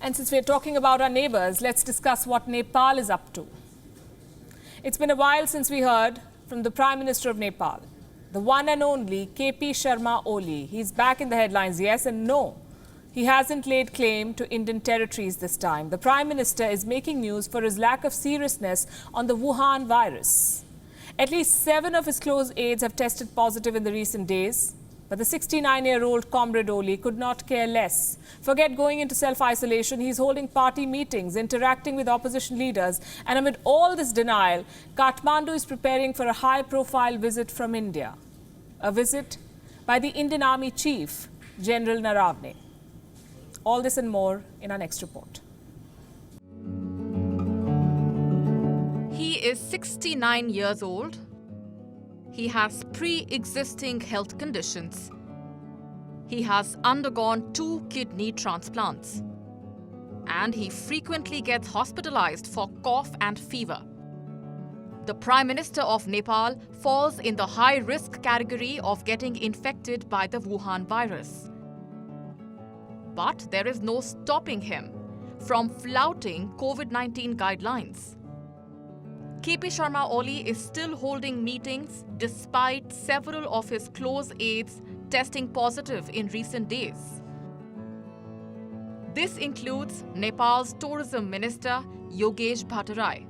And since we're talking about our neighbours, let's discuss what Nepal is up to. It's been a while since we heard from the Prime Minister of Nepal, the one and only KP Sharma Oli. He's back in the headlines, yes and no. He hasn't laid claim to Indian territories this time. The Prime Minister is making news for his lack of seriousness on the Wuhan virus. At least 7 of his close aides have tested positive in the recent days. But the 69-year-old Comrade Oli could not care less. Forget going into self-isolation, he's holding party meetings, interacting with opposition leaders. And amid all this denial, Kathmandu is preparing for a high-profile visit from India. A visit by the Indian Army Chief, General Naravane. All this and more in our next report. He is 69 years old. He has pre-existing health conditions. He has undergone 2 kidney transplants. And he frequently gets hospitalized for cough and fever. The Prime Minister of Nepal falls in the high-risk category of getting infected by the Wuhan virus. But there is no stopping him from flouting COVID-19 guidelines. KP Sharma Oli is still holding meetings despite several of his close aides testing positive in recent days. This includes Nepal's Tourism Minister Yogesh Bhattarai,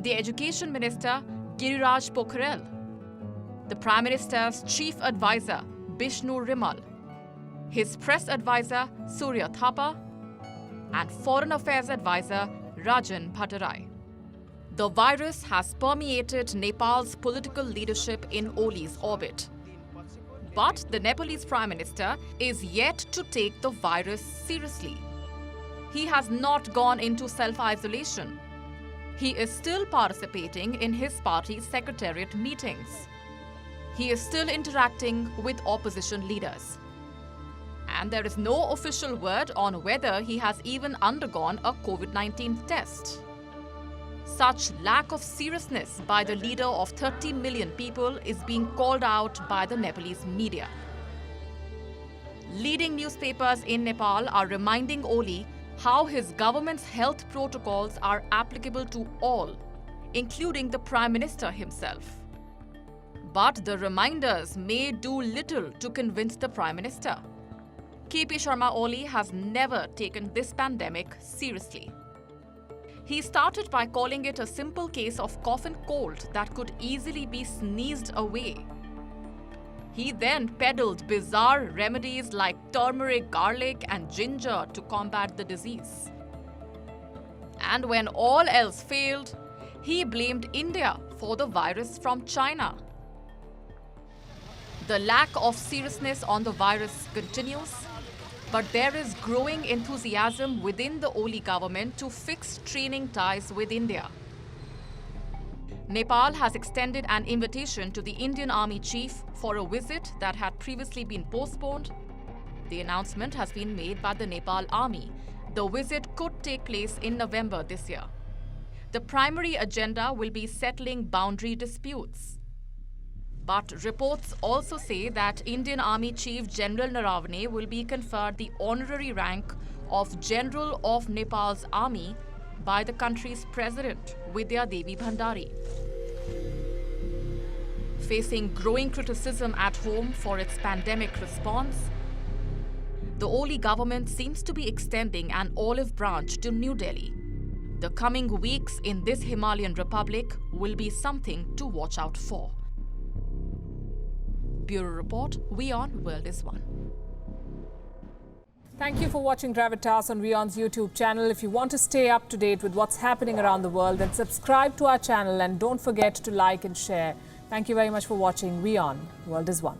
the Education Minister Giriraj Pokhrel, the Prime Minister's Chief Advisor Bishnu Rimal, his Press Advisor Surya Thapa, and Foreign Affairs Advisor Rajan Bhattarai. The virus has permeated Nepal's political leadership in Oli's orbit. But the Nepalese Prime Minister is yet to take the virus seriously. He has not gone into self-isolation. He is still participating in his party's secretariat meetings. He is still interacting with opposition leaders. And there is no official word on whether he has even undergone a COVID-19 test. Such lack of seriousness by the leader of 30 million people is being called out by the Nepalese media. Leading newspapers in Nepal are reminding Oli how his government's health protocols are applicable to all, including the Prime Minister himself. But the reminders may do little to convince the Prime Minister. KP Sharma Oli has never taken this pandemic seriously. He started by calling it a simple case of cough and cold that could easily be sneezed away. He then peddled bizarre remedies like turmeric, garlic, and ginger to combat the disease. And when all else failed, he blamed India for the virus from China. The lack of seriousness on the virus continues. But there is growing enthusiasm within the Oli government to fix training ties with India. Nepal has extended an invitation to the Indian Army Chief for a visit that had previously been postponed. The announcement has been made by the Nepal Army. The visit could take place in November this year. The primary agenda will be settling boundary disputes. But reports also say that Indian Army Chief General Naravane will be conferred the honorary rank of General of Nepal's Army by the country's President, Vidya Devi Bhandari. Facing growing criticism at home for its pandemic response, the Oli government seems to be extending an olive branch to New Delhi. The coming weeks in this Himalayan republic will be something to watch out for. Bureau Report, WION World is One. Thank you for watching Gravitas on WION's YouTube channel. If you want to stay up to date with what's happening around the world, then subscribe to our channel and don't forget to like and share. Thank you very much for watching WION World is One.